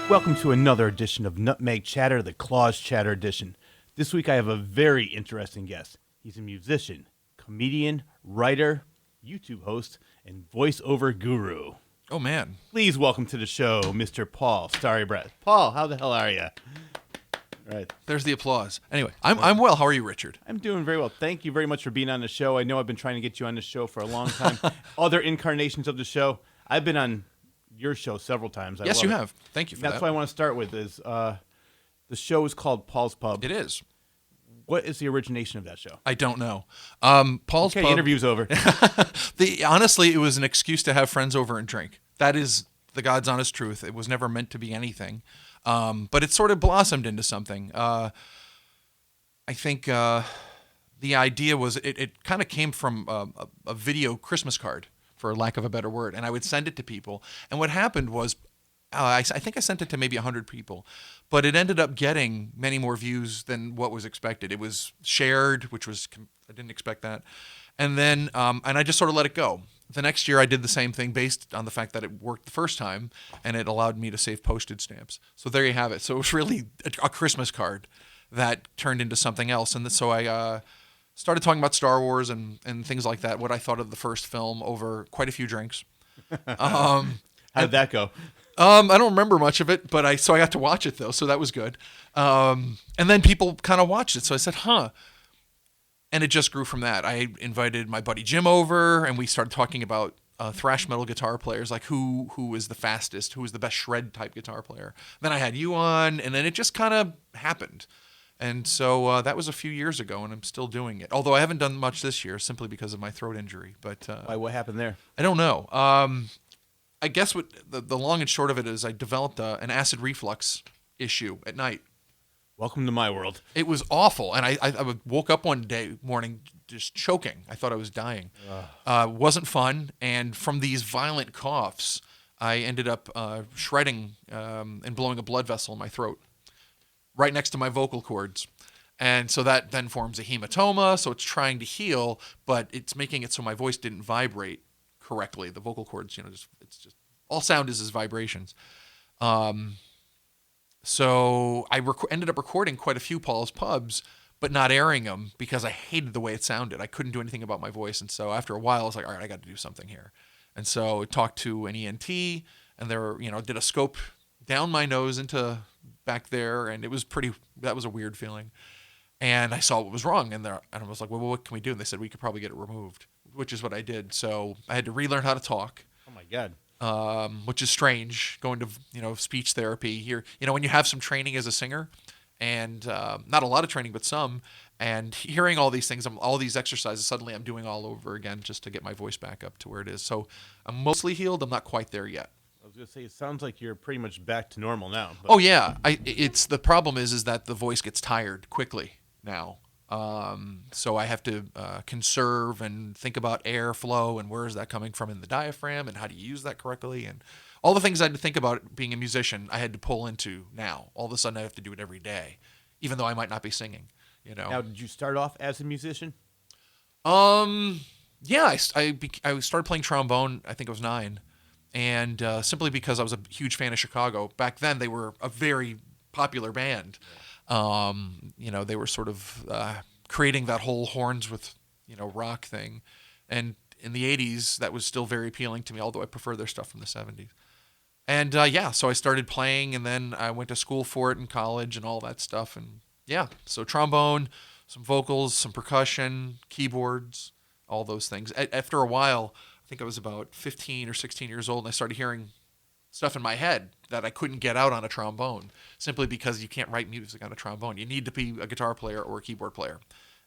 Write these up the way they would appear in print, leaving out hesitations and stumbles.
Welcome to another edition of Nutmeg Chatter, the Claus Chatter edition. This week I have a very interesting guest. He's a musician, comedian, writer, YouTube host, and voiceover guru. Oh, man. Please welcome to the show, Mr. Paul Starybrat. Paul, how the hell are you? Right. There's the applause. Anyway, I'm well. How are you, Richard? I'm doing very well. Thank you very much for being on the show. I know I've been trying to get you on the show for a long time. Other incarnations of the show. I've been on your show several times. Yes, you have. Thank you for that. That's what I want to start with is the show is called Paul's Pub. It is. What is the origination of that show? I don't know. Paul's Pub. Interview's over. Honestly, it was an excuse to have friends over and drink. That is the God's honest truth. It was never meant to be anything. But it sort of blossomed into something. I think the idea was it kind of came from a video Christmas card, for lack of a better word, and I would send it to people. And what happened was, I think I sent it to maybe 100 people, but it ended up getting many more views than what was expected. It was shared, which was, I didn't expect that. And then, and I just sort of let it go. The next year I did the same thing based on the fact that it worked the first time, and it allowed me to save postage stamps. So there you have it. So it was really a Christmas card that turned into something else. And so I started talking about Star Wars and things like that, what I thought of the first film over quite a few drinks. How did that go? I don't remember much of it, but I got to watch it though, so that was good. And then people kind of watched it, so I said, huh. And it just grew from that. I invited my buddy Jim over, and we started talking about thrash metal guitar players, like who was the fastest, who was the best shred type guitar player. Then I had you on, and then it just kind of happened. And so that was a few years ago, and I'm still doing it. Although I haven't done much this year simply because of my throat injury. But why? What happened there? I don't know. I guess what the long and short of it is I developed an acid reflux issue at night. Welcome to my world. It was awful, and I woke up one morning just choking. I thought I was dying. Wasn't fun, and from these violent coughs, I ended up shredding and blowing a blood vessel in my throat, right next to my vocal cords. And so that then forms a hematoma, so it's trying to heal, but it's making it so my voice didn't vibrate correctly. The vocal cords, it's just all sound is vibrations. So I ended up recording quite a few Paul's Pubs, but not airing them because I hated the way it sounded. I couldn't do anything about my voice, and so after a while, I was like, all right, I got to do something here. And so I talked to an ENT, and did a scope down my nose into back there, and that was a weird feeling. And I saw what was wrong, and I was like, well, what can we do? And they said we could probably get it removed, which is what I did. So I had to relearn how to talk. Oh my God. Which is strange, going to speech therapy here. When you have some training as a singer, and not a lot of training, but some, and hearing all these things, all these exercises, suddenly I'm doing all over again just to get my voice back up to where it is. So I'm mostly healed. I'm not quite there yet. I was going to say, it sounds like you're pretty much back to normal now. But. Oh yeah, it's the problem is that the voice gets tired quickly now. So I have to conserve and think about airflow and where is that coming from in the diaphragm and how do you use that correctly, and all the things I had to think about being a musician I had to pull into now. All of a sudden I have to do it every day, even though I might not be singing. Now, did you start off as a musician? Yeah, I started playing trombone. I think I was 9, and simply because I was a huge fan of Chicago. Back then they were a very popular band. They were sort of creating that whole horns with, rock thing. And in the 80s, that was still very appealing to me, although I prefer their stuff from the 70s. And so I started playing, and then I went to school for it in college and all that stuff. And so trombone, some vocals, some percussion, keyboards, all those things. After a while, I think I was about 15 or 16 years old, and I started hearing stuff in my head that I couldn't get out on a trombone, simply because you can't write music on a trombone. You need to be a guitar player or a keyboard player.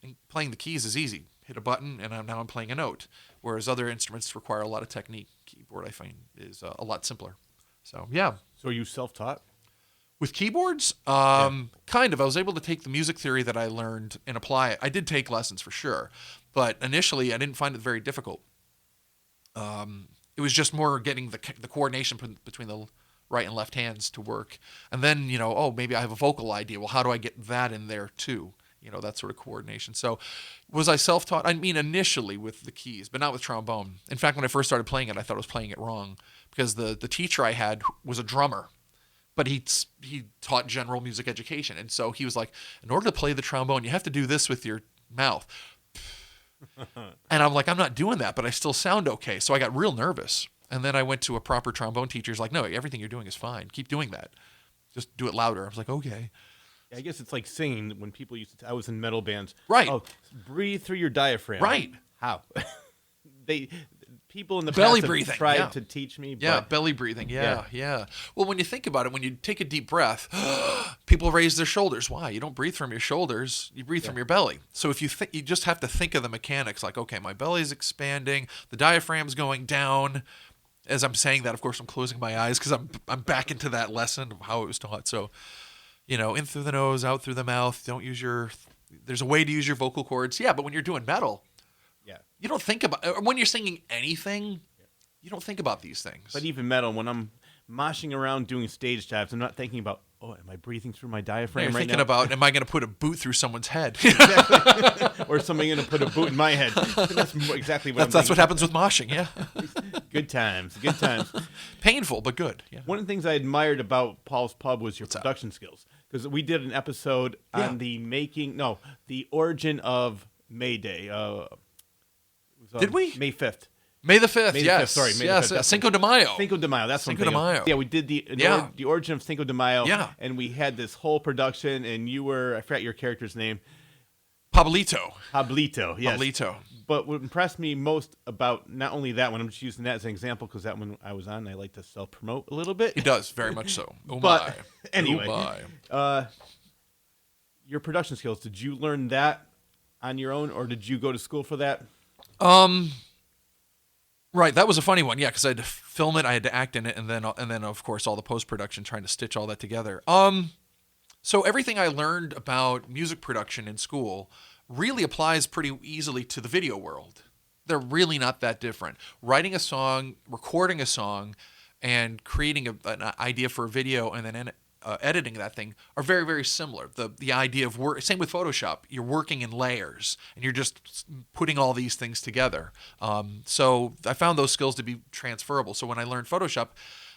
And playing the keys is easy. Hit a button, and now I'm playing a note, whereas other instruments require a lot of technique. Keyboard, I find, is a lot simpler. So, yeah. So are you self-taught? With keyboards? Kind of. I was able to take the music theory that I learned and apply it. I did take lessons for sure, but initially I didn't find it very difficult. It was just more getting the coordination between the right and left hands to work. And then, oh, maybe I have a vocal idea. Well, how do I get that in there too? That sort of coordination. So was I self-taught? I mean, initially with the keys, but not with trombone. In fact, when I first started playing it, I thought I was playing it wrong because the teacher I had was a drummer, but he taught general music education. And so he was like, in order to play the trombone, you have to do this with your mouth. And I'm like, I'm not doing that, but I still sound okay. So I got real nervous. And then I went to a proper trombone teacher. He's like, no, everything you're doing is fine. Keep doing that. Just do it louder. I was like, okay. I guess it's like singing when people used to. I was in metal bands. Right. Oh, breathe through your diaphragm. Right. How? People in the belly past breathing. have tried Yeah. to teach me. Yeah, but belly breathing. Yeah. Well, when you think about it, when you take a deep breath, people raise their shoulders. Why? You don't breathe from your shoulders. You breathe from your belly. So if you you just have to think of the mechanics like, okay, my belly's expanding, the diaphragm's going down. As I'm saying that, of course, I'm closing my eyes because I'm back into that lesson of how it was taught. So, in through the nose, out through the mouth. There's a way to use your vocal cords. Yeah, but when you're doing metal, yeah. you don't think about, when you're singing anything, you don't think about these things. But even metal, when I'm moshing around doing stage dives, I'm not thinking about, am I breathing through my diaphragm You're right thinking now? about, am I going to put a boot through someone's head? Or somebody going to put a boot in my head. That's exactly what That's what happens with moshing, yeah. Good times. Good times. Painful, but good. Yeah. One of the things I admired about Paul's Pub was your production skills. Because we did an episode on the origin of May Day. It was on Did we? May 5th. May the 5th, May the yes. 5th, sorry, May the yes, 5th. Cinco de Mayo. Cinco de Mayo, that's Cinco what I'm de thinking Mayo. of. Yeah, we did the origin of Cinco de Mayo. Yeah. And we had this whole production, and you were, I forgot your character's name. Pablito. Yes. Pablito. But what impressed me most about not only that one, I'm just using that as an example because that one I was on, I like to self-promote a little bit. He does, very much so. Oh But my. anyway, Oh my. Your production skills, did you learn that on your own, or did you go to school for that? Right, that was a funny one, yeah, because I had to film it, I had to act in it, and then of course all the post-production, trying to stitch all that together. So everything I learned about music production in school really applies pretty easily to the video world. They're really not that different. Writing a song, recording a song, and creating an idea for a video, and then editing that thing are very, very similar. The idea of work, same with Photoshop. You're working in layers, and you're just putting all these things together. So I found those skills to be transferable. So when I learned Photoshop,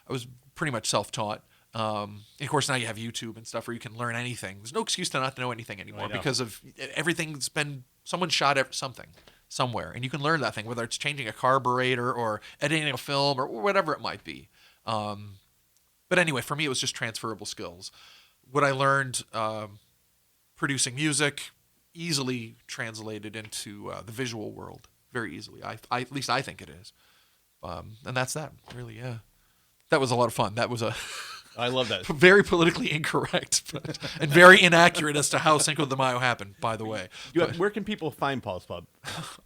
I was pretty much self-taught. Of course, now you have YouTube and stuff where you can learn anything. There's no excuse to not know anything anymore because of everything's been, someone shot something somewhere, and you can learn that thing, whether it's changing a carburetor or editing a film or whatever it might be. But anyway, for me, it was just transferable skills. What I learned producing music easily translated into the visual world, very easily. At least I think it is. And that's that, really, yeah. That was a lot of fun. That was I love that. very politically incorrect and very inaccurate as to how Cinco de Mayo happened, by the way. Where can people find Paul's Pub?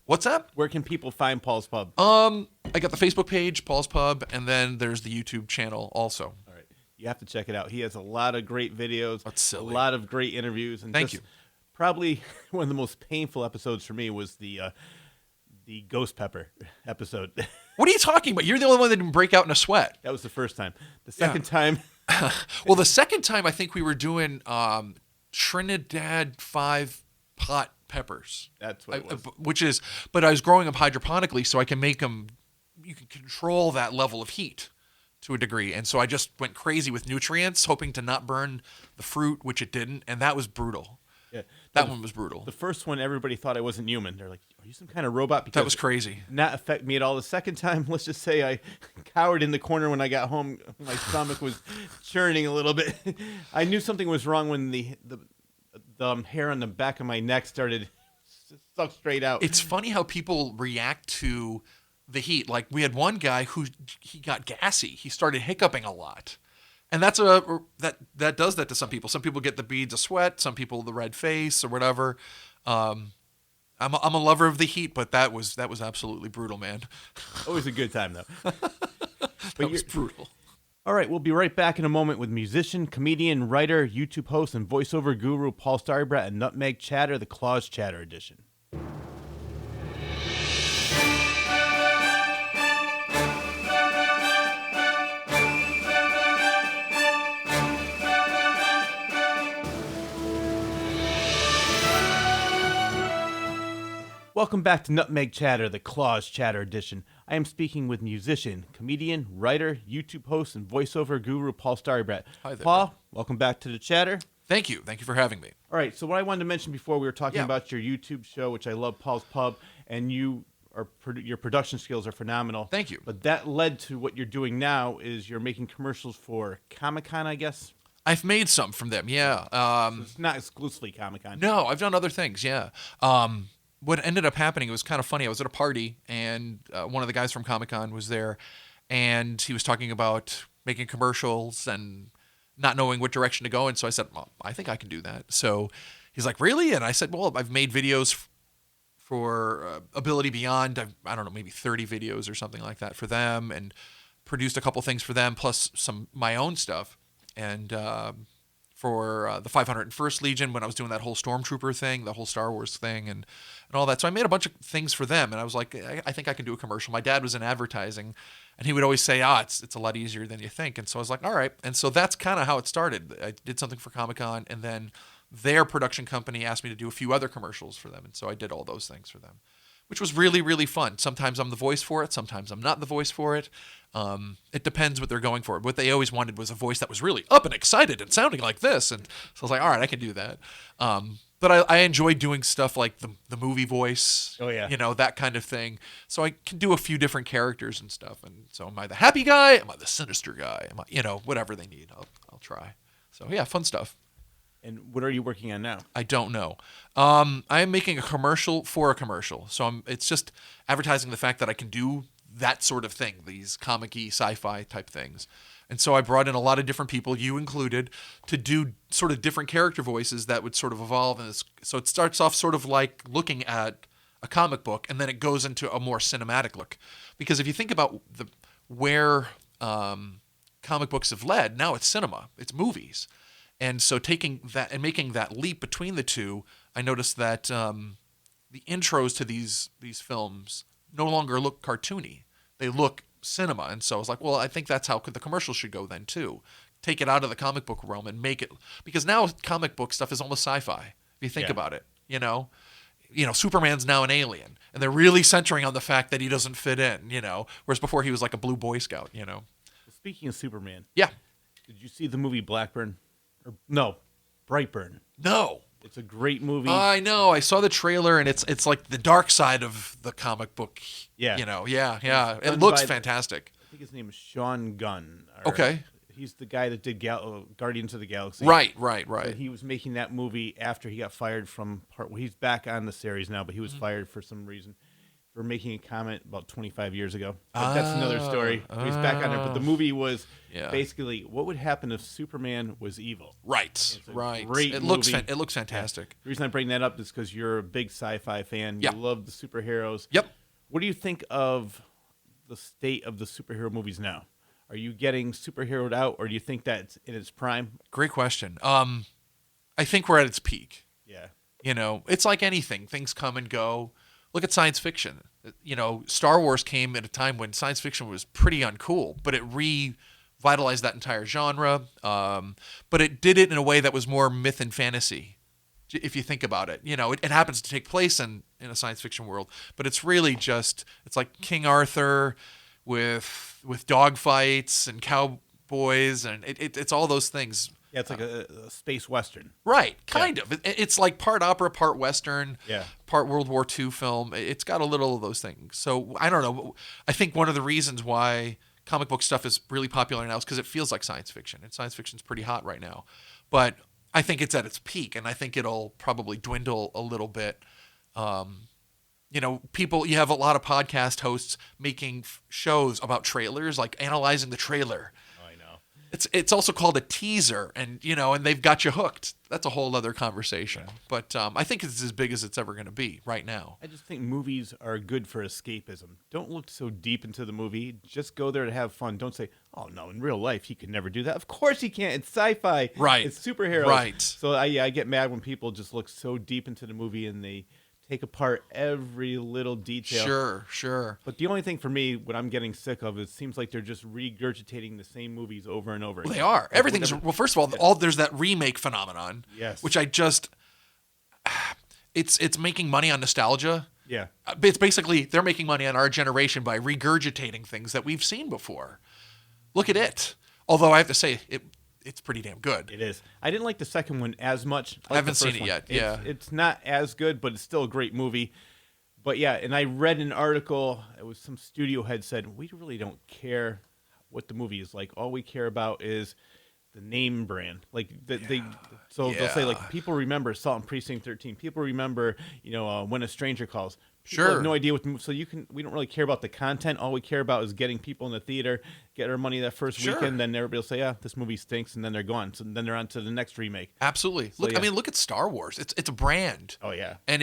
What's that? Where can people find Paul's Pub? I got the Facebook page, Paul's Pub, and then there's the YouTube channel also. All right. You have to check it out. He has a lot of great videos, That's silly. a lot of great interviews. And Thank you. Probably one of the most painful episodes for me was the ghost pepper episode. What are you talking about? You're the only one that didn't break out in a sweat. That was the first time. The second time... Well, the second time I think we were doing Trinidad 5-pot peppers. That's what it was. But I was growing them hydroponically, so I can make them. You can control that level of heat to a degree, and so I just went crazy with nutrients, hoping to not burn the fruit, which it didn't, and that was brutal. Yeah. That one was brutal. The first one, everybody thought I wasn't human. They're like, "Are you some kind of robot?" Because That was crazy. Not affect me at all. The second time, let's just say I cowered in the corner when I got home. My stomach was churning a little bit. I knew something was wrong when the hair on the back of my neck started suck straight out. It's funny how people react to the heat. Like we had one guy he got gassy. He started hiccuping a lot. And that does that to some people. Some people get the beads of sweat. Some people the red face or whatever. I'm a lover of the heat, but that was absolutely brutal, man. Always a good time though. That was brutal. All right, we'll be right back in a moment with musician, comedian, writer, YouTube host, and voiceover guru Paul Starybrat and Nutmeg Chatter, the Claus Chatter edition. Welcome back to Nutmeg Chatter, the Claws Chatter edition. I am speaking with musician, comedian, writer, YouTube host, and voiceover guru Paul Starybrat. Hi there. Paul, welcome back to the chatter. Thank you. Thank you for having me. All right, so what I wanted to mention before, we were talking Yeah. about your YouTube show, which I love, Paul's Pub, and your production skills are phenomenal. Thank you. But that led to what you're doing now is you're making commercials for Comic-Con, I guess? I've made some from them, yeah. So it's not exclusively Comic-Con. No, I've done other things, yeah. What ended up happening, it was kind of funny. I was at a party, and one of the guys from Comic-Con was there, and he was talking about making commercials and not knowing what direction to go. And so I said, well, I think I can do that. So he's like, really? And I said, well, I've made videos for Ability Beyond. I don't know, maybe 30 videos or something like that for them, and produced a couple things for them, plus some my own stuff. And for the 501st Legion, when I was doing that whole Stormtrooper thing, the whole Star Wars thing, and all that. So I made a bunch of things for them, and I was like, I think I can do a commercial. My dad was in advertising, and he would always say, it's a lot easier than you think. And so I was like, all right. And so that's kind of how it started. I did something for Comic-Con, and then their production company asked me to do a few other commercials for them, and so I did all those things for them, which was really, really fun. Sometimes I'm the voice for it. Sometimes I'm not the voice for it. It depends what they're going for. What they always wanted was a voice that was really up and excited and sounding like this. And so I was like, all right, I can do that. But I enjoy doing stuff like the movie voice, Oh, yeah. that kind of thing. So I can do a few different characters and stuff. And so am I the happy guy? Am I the sinister guy? Am I, whatever they need, I'll try. So yeah, fun stuff. And what are you working on now? I don't know. I am making a commercial for a commercial. So it's just advertising the fact that I can do that sort of thing, these comic-y, sci-fi type things. And so I brought in a lot of different people, you included, to do sort of different character voices that would sort of evolve. So it starts off sort of like looking at a comic book, and then it goes into a more cinematic look. Because if you think about where comic books have led, now it's cinema, it's movies. And so taking that and making that leap between the two, I noticed that the intros to these films no longer look cartoony. They look cinema. And so I was like, well, I think that's how the commercial should go then too. Take it out of the comic book realm and make it, because now comic book stuff is almost sci-fi, if you think about it. Superman's now an alien, and they're really centering on the fact that he doesn't fit in, whereas before he was like a blue Boy Scout, Speaking of Superman, Yeah. did you see the movie Blackburn? No, Brightburn. No. It's a great movie. I know. I saw the trailer, and it's like the dark side of the comic book. Yeah. Yeah. It done looks by fantastic. I think his name is Sean Gunn. Okay. He's the guy that did Guardians of the Galaxy. Right. And he was making that movie after he got fired from he's back on the series now, but he was fired for some reason for making a comment about 25 years ago. But that's another story. He's back on there. But the movie was basically what would happen if Superman was evil. Right. a Right. great It looks movie. it looks fantastic. The reason I bring that up is because you're a big sci-fi fan. Yeah. You love the superheroes. Yep. What do you think of the state of the superhero movies now? Are you getting superheroed out, or do you think that's in its prime? Great question. I think we're at its peak. Yeah. It's like anything. Things come and go. Look at science fiction. Star Wars came at a time when science fiction was pretty uncool, but it revitalized that entire genre. But it did it in a way that was more myth and fantasy, if you think about it. It happens to take place in a science fiction world, but it's really it's like King Arthur with dogfights and cowboys, and it's all those things. Yeah, it's like a space western. Right, kind of. It's like part opera, part western, Yeah. part World War II film. It's got a little of those things. So I don't know. I think one of the reasons why comic book stuff is really popular now is because it feels like science fiction, and science fiction's pretty hot right now. But I think it's at its peak, and I think it'll probably dwindle a little bit. You have a lot of podcast hosts making shows about trailers, like analyzing the trailer. Oh, I know. It's also called a teaser, and they've got you hooked. That's a whole other conversation. Yeah. But I think it's as big as it's ever going to be right now. I just think movies are good for escapism. Don't look so deep into the movie. Just go there to have fun. Don't say, "Oh no, in real life he could never do that." Of course he can't. It's sci-fi. Right. It's superheroes. Right. So I get mad when people just look so deep into the movie and they take apart every little detail. Sure. But the only thing for me, what I'm getting sick of, is it seems like they're just regurgitating the same movies over and over. Well, they are. Everything's well. First of all, there's that remake phenomenon. Yes. Which it's making money on nostalgia. Yeah. It's basically they're making money on our generation by regurgitating things that we've seen before. Look at it. Although I have to say, it's pretty damn good. It is. I didn't like the second one as much. I haven't seen it yet. Yeah. It's not as good, but it's still a great movie. But yeah, and I read an article. It was some studio head said, we really don't care what the movie is like. All we care about is the name brand. Like they'll say like people remember Assault on Precinct 13. People remember, When a Stranger Calls. People Sure. have no idea we don't really care about the content. All we care about is getting people in the theater, get our money that first Sure. weekend, then everybody will say, yeah, this movie stinks, and then they're gone. So then they're on to the next remake. Absolutely. So, Look, yeah. I mean, look at Star Wars. It's a brand. Oh yeah. And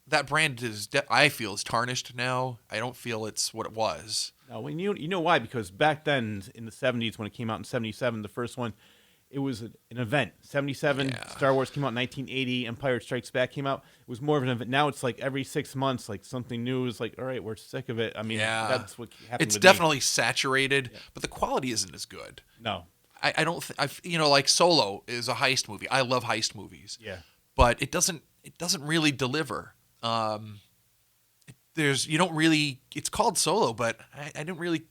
that brand I feel is tarnished now. I don't feel it's what it was. No, when you know why? Because back then in the 70s, when it came out in 77, the first one, it was an event. 77, Yeah. Star Wars came out in 1980, Empire Strikes Back came out. It was more of an event. Now it's like every 6 months, like something new is like, all right, we're sick of it. I mean, that's what happened. It's with definitely saturated, but the quality isn't as good. No. I don't. Like Solo is a heist movie. I love heist movies. Yeah. But it doesn't really deliver. You don't really. It's called Solo, but I didn't really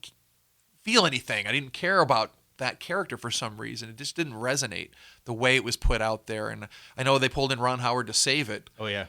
feel anything. I didn't care about that character for some reason. It just didn't resonate the way it was put out there. And I know they pulled in Ron Howard to save it. Oh yeah.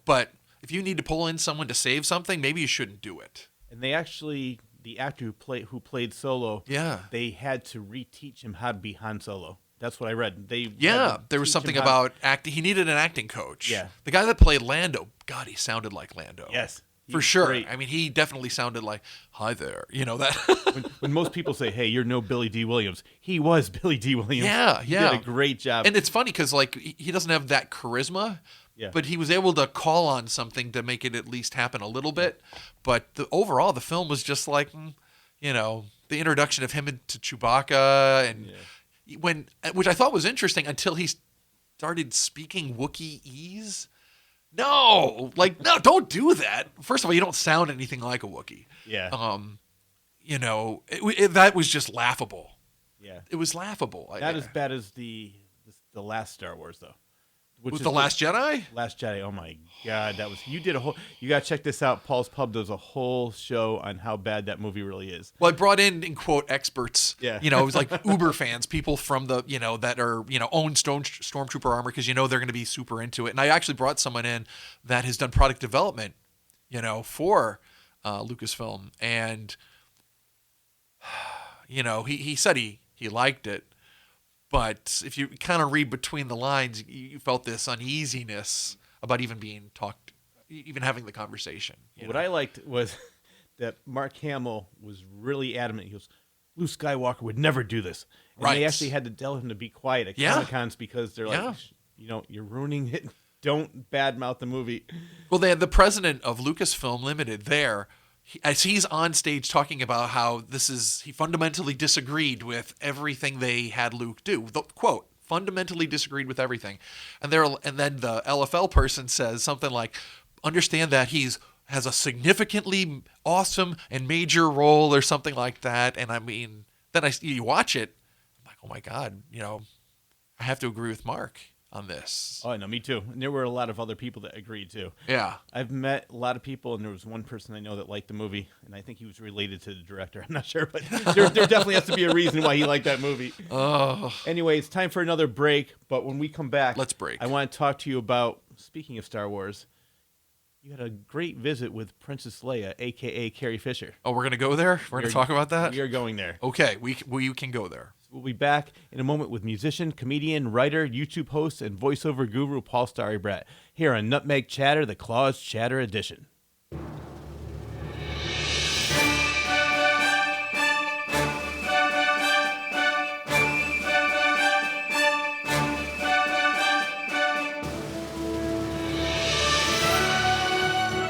But if you need to pull in someone to save something, maybe you shouldn't do it. And they actually, the actor who played Solo, Yeah. they had to reteach him how to be Han Solo. That's what I read. There was something about acting. He needed an acting coach. Yeah. The guy that played Lando, God, he sounded like Lando. Yes. For sure. Great. I mean, he definitely sounded like, hi there. That. when most people say, hey, you're no Billy D. Williams, he was Billy D. Williams. Yeah, He did a great job. And it's funny because, like, he doesn't have that charisma, Yeah. but he was able to call on something to make it at least happen a little bit. But overall, the film was just like, the introduction of him into Chewbacca and which I thought was interesting until he started speaking Wookieese. No, don't do that. First of all, you don't sound anything like a Wookiee. Yeah. That was just laughable. Yeah. It was laughable. Not as bad as the last Star Wars though. Which With is The Last Jedi? Last Jedi. Oh my God, you gotta check this out. Paul's Pub does a whole show on how bad that movie really is. Well, I brought in quote experts. Yeah. It was like Uber fans, people from the that are own Stormtrooper armor because they're going to be super into it. And I actually brought someone in that has done product development, for Lucasfilm, and he said he liked it. But if you kind of read between the lines, you felt this uneasiness about even having the conversation. What I liked was that Mark Hamill was really adamant. He goes, Luke Skywalker would never do this. And Right. they actually had to tell him to be quiet at Comic-Cons because they're like, you're ruining it. Don't badmouth the movie. Well, they had the president of Lucasfilm Limited there. As he's on stage talking about how he fundamentally disagreed with everything they had Luke do. The quote, fundamentally disagreed with everything. And then the LFL person says something like, understand that has a significantly awesome and major role or something like that. And I mean, then you watch it, I'm like, oh my God, I have to agree with Mark on this. Oh, no, me too. And there were a lot of other people that agreed too. Yeah. I've met a lot of people, and there was one person I know that liked the movie, and I think he was related to the director. I'm not sure, but there definitely has to be a reason why he liked that movie. Oh. Anyway, it's time for another break, but when we come back, Let's break. I want to talk to you about, speaking of Star Wars, you had a great visit with Princess Leia, a.k.a. Carrie Fisher. Oh, we're going to go there? We're going to talk about that? We are going there. Okay, we can go there. We'll be back in a moment with musician, comedian, writer, YouTube host, and voiceover guru Paul Starybrat here on Nutmeg Chatter, the Claus Chatter Edition.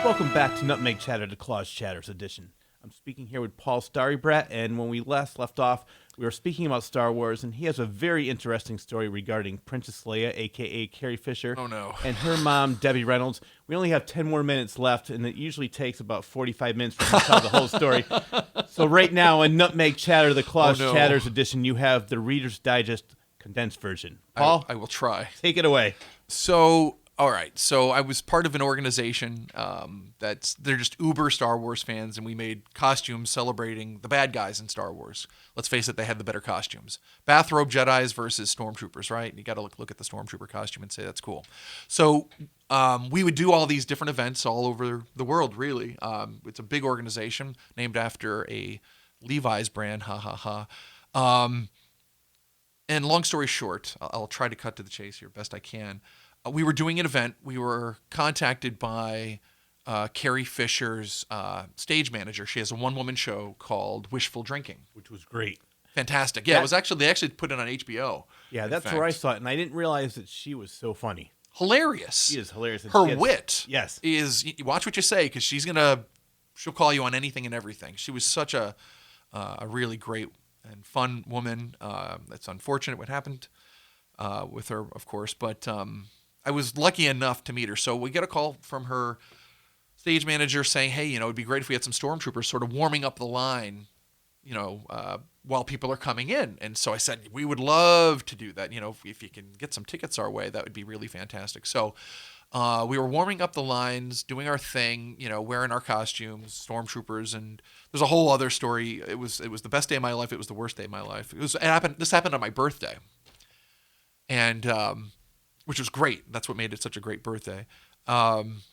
Welcome back to Nutmeg Chatter, the Claus Chatters Edition. I'm speaking here with Paul Starybrat, and when we last left off, we were speaking about Star Wars, and he has a very interesting story regarding Princess Leia, a.k.a. Carrie Fisher, Oh, no. and her mom, Debbie Reynolds. We only have 10 more minutes left, and it usually takes about 45 minutes for me to tell the whole story. So right now, in Nutmeg Chatter, the Claus Oh, no. Chatters Edition, you have the Reader's Digest condensed version. Paul, I will try. take it away. So, All right, so I was part of an organization they're just uber Star Wars fans, and we made costumes celebrating the bad guys in Star Wars. Let's face it, they had the better costumes. Bathrobe Jedis versus Stormtroopers, right? You got to look at the Stormtrooper costume and say that's cool. So we would do all these different events all over the world, really. It's a big organization named after a Levi's brand, ha ha ha. And long story short, I'll try to cut to the chase here best I can. We were doing an event. We were contacted by Carrie Fisher's stage manager. She has a one-woman show called Wishful Drinking, which was great. Fantastic. Yeah, it was actually they actually put it on HBO. Yeah, that's where I saw it, and I didn't realize that she was so funny. Hilarious. She is hilarious. Her wit, yes, is watch what you say because she'll call you on anything and everything. She was such a really great and fun woman. It's unfortunate what happened with her, of course, but. I was lucky enough to meet her. So we get a call from her stage manager saying, hey, it'd be great if we had some stormtroopers sort of warming up the line, while people are coming in. And so I said, we would love to do that. If you can get some tickets our way, that would be really fantastic. So we were warming up the lines, doing our thing, wearing our costumes, stormtroopers. And there's a whole other story. It was the best day of my life. It was the worst day of my life. This happened on my birthday. And, which was great. That's what made it such a great birthday. And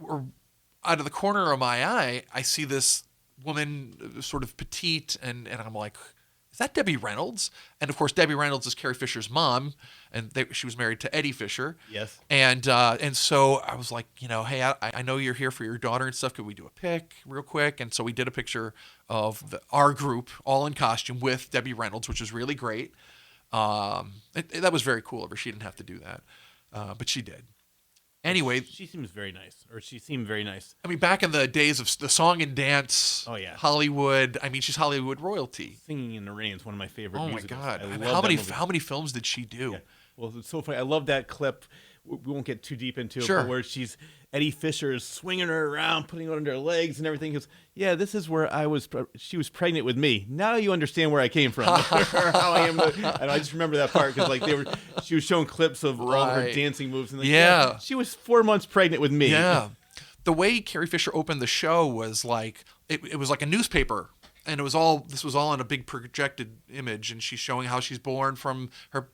out of the corner of my eye, I see this woman, sort of petite, and I'm like, is that Debbie Reynolds? And of course, Debbie Reynolds is Carrie Fisher's mom, and she was married to Eddie Fisher. Yes. And so I was like, hey, I know you're here for your daughter and stuff. Could we do a pic real quick? And so we did a picture of our group all in costume with Debbie Reynolds, which was really great. That was very cool of her. She didn't have to do that, but she did. Anyway, she seems very nice, or she seemed very nice. I mean, back in the days of the song and dance, oh yeah, Hollywood. I mean, she's Hollywood royalty. Singing in the Rain is one of my favorite. Oh musicals. My God! I love how many films did she do? Yeah. Well, it's so funny. I love that clip. We won't get too deep into it, sure. But where Eddie Fisher is swinging her around, putting her under her legs and everything. He goes, yeah, this is where she was pregnant with me. Now you understand where I came from. Or how I am. And I just remember that part because she was showing clips of all of her dancing moves. And yeah. She was 4 months pregnant with me. Yeah. The way Carrie Fisher opened the show was like, it was like a newspaper. And this was all on a big projected image. And she's showing how she's born from her,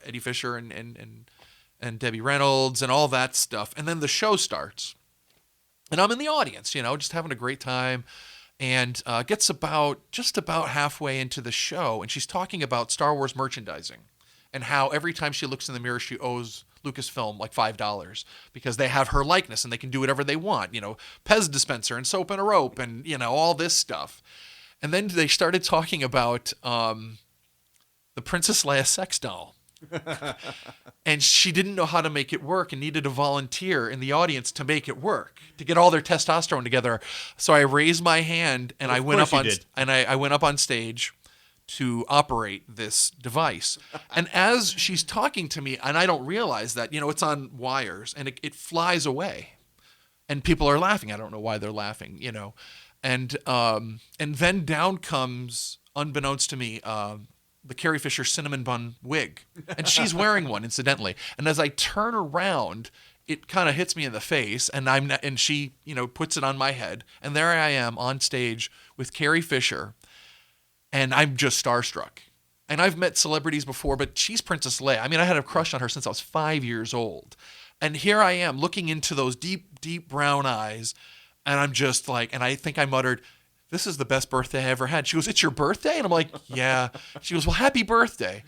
Eddie Fisher and Debbie Reynolds and all that stuff. And then the show starts. And I'm in the audience, just having a great time. And gets just about halfway into the show. And she's talking about Star Wars merchandising and how every time she looks in the mirror, she owes Lucasfilm like $5 because they have her likeness and they can do whatever they want. Pez dispenser and soap and a rope and, all this stuff. And then they started talking about the Princess Leia sex doll. And she didn't know how to make it work and needed a volunteer in the audience to make it work, to get all their testosterone together. So I raised my hand and I went up on stage to operate this device. And as she's talking to me, and I don't realize that, it's on wires and it flies away. And people are laughing. I don't know why they're laughing, And then down comes, unbeknownst to me, the Carrie Fisher cinnamon bun wig. And she's wearing one, incidentally. And as I turn around, it kind of hits me in the face, and she, puts it on my head. And there I am on stage with Carrie Fisher, and I'm just starstruck. And I've met celebrities before, but she's Princess Leia. I mean, I had a crush on her since I was 5 years old. And here I am looking into those deep, deep brown eyes, and I'm just like, and I think I muttered, this is the best birthday I ever had. She goes, it's your birthday? And I'm like, yeah. She goes, well, happy birthday.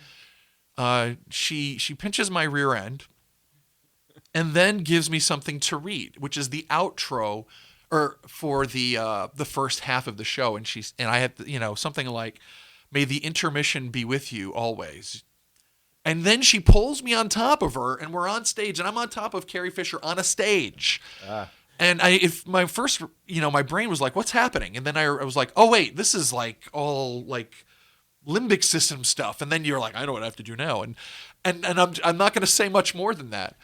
She pinches my rear end and then gives me something to read, which is the outro for the first half of the show. And I had, something like, may the intermission be with you always. And then she pulls me on top of her and we're on stage and I'm on top of Carrie Fisher on a stage. And my brain was like, what's happening? And then I was like, oh, wait, this is like all like limbic system stuff. And then you're like, I know what I have to do now. And I'm not going to say much more than that.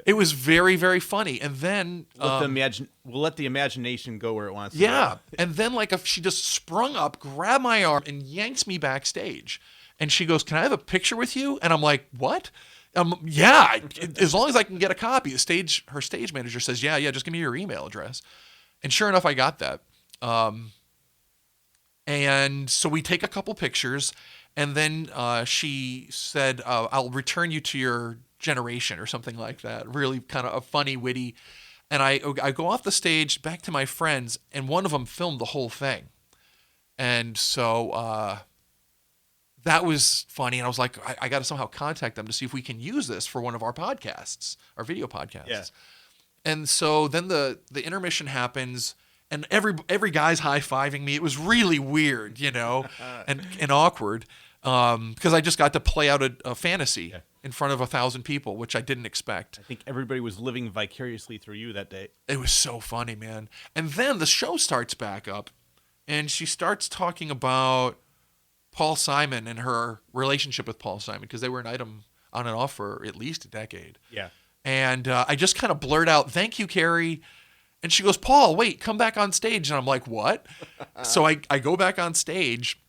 It was very, very funny. And then we'll let the imagination go where it wants to go. Yeah. And then she just sprung up, grabbed my arm and yanks me backstage. And she goes, can I have a picture with you? And I'm like, what? Yeah, as long as I can get a copy. Her stage manager says, yeah, just give me your email address. And sure enough, I got that. And so we take a couple pictures, and then she said, I'll return you to your generation or something like that. Really kind of a funny, witty. And I go off the stage back to my friends, and one of them filmed the whole thing. And so that was funny. And I was like, I got to somehow contact them to see if we can use this for one of our podcasts, our video podcasts. Yeah. And so then the intermission happens, and every guy's high-fiving me. It was really weird, and awkward, because I just got to play out a fantasy in front of 1,000 people, which I didn't expect. I think everybody was living vicariously through you that day. It was so funny, man. And then the show starts back up, and she starts talking about Paul Simon and her relationship with Paul Simon, because they were an item on and off for at least a decade. Yeah. And I just kind of blurt out, "Thank you, Carrie." And she goes, "Paul, wait, come back on stage." And I'm like, "What?" So I go back on stage,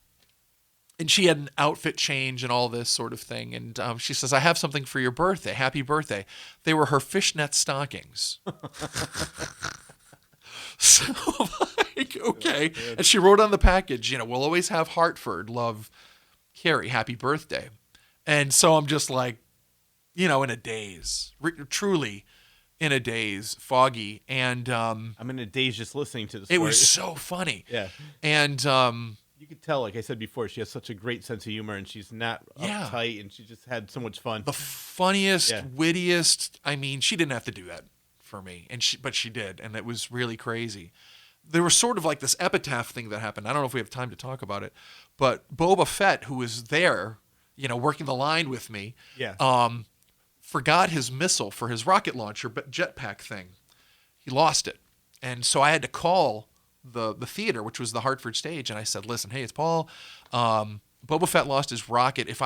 and she had an outfit change and all this sort of thing. And she says, "I have something for your birthday. Happy birthday." They were her fishnet stockings. So I'm like, okay. And she wrote on the package, "We'll always have Hartford. Love, Carrie. Happy birthday." And so I'm just like, in a daze, truly in a daze, foggy. And I'm in a daze just listening to the story. it was so funny. Yeah. And You could tell, like I said before, she has such a great sense of humor, and she's not uptight, and she just had so much fun. the funniest, wittiest. I mean, she didn't have to do that for me, but she did, and it was really crazy. There was sort of like this epitaph thing that happened. I don't know if we have time to talk about it, but Boba Fett, who was there, working the line with me, forgot his missile for his rocket launcher jetpack thing. He lost it. And so I had to call the theater, which was the Hartford stage, and I said, "Listen, hey, it's Paul. Boba Fett lost his rocket. If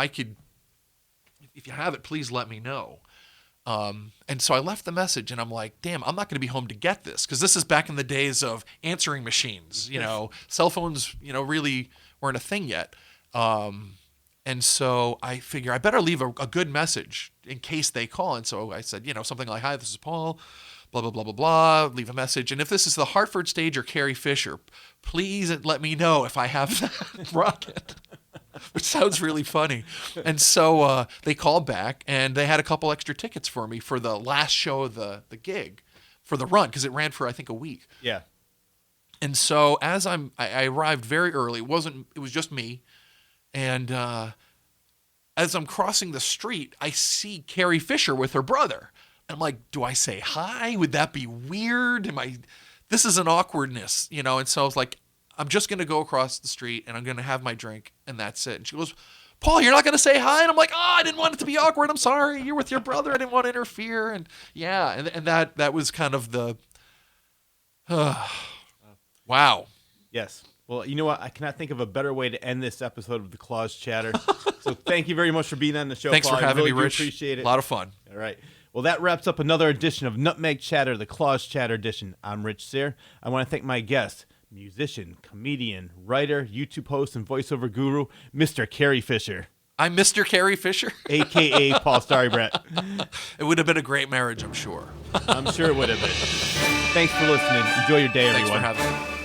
you have it, please let me know." And so I left the message, and I'm like, damn, I'm not going to be home to get this, because this is back in the days of answering machines. Cell phones, really weren't a thing yet. And so I figure I better leave a good message in case they call. And so I said, something like, "Hi, this is Paul, blah, blah, blah, blah, blah," leave a message. "And if this is the Hartford stage or Carrie Fisher, please let me know if I have that rocket," which sounds really funny. And so they called back, and they had a couple extra tickets for me for the last show of the gig, for the run, because it ran for, I think, a week. Yeah. And so as I arrived very early. It was just me. And as I'm crossing the street, I see Carrie Fisher with her brother. And I'm like, do I say hi? Would that be weird? This is an awkwardness, And so I was like, I'm just going to go across the street, and I'm going to have my drink, and that's it. And she goes, "Paul, you're not going to say hi?" And I'm like, "Oh, I didn't want it to be awkward. I'm sorry. You're with your brother. I didn't want to interfere." And and that was kind of the, wow. Yes. Well, you know what? I cannot think of a better way to end this episode of the Claws Chatter. So thank you very much for being on the show, Thanks Paul. for having me, Rich. Appreciate it. A lot of fun. All right. Well, that wraps up another edition of Nutmeg Chatter, the Claws Chatter edition. I'm Rich Sayre. I want to thank my guest, musician, comedian, writer, YouTube host, and voiceover guru, Mr. Carrie Fisher. I'm Mr. Carrie Fisher. A.K.A. Paul Starybrat. It would have been a great marriage, I'm sure. I'm sure it would have been. Thanks for listening. Enjoy your day, everyone. Thanks for having me.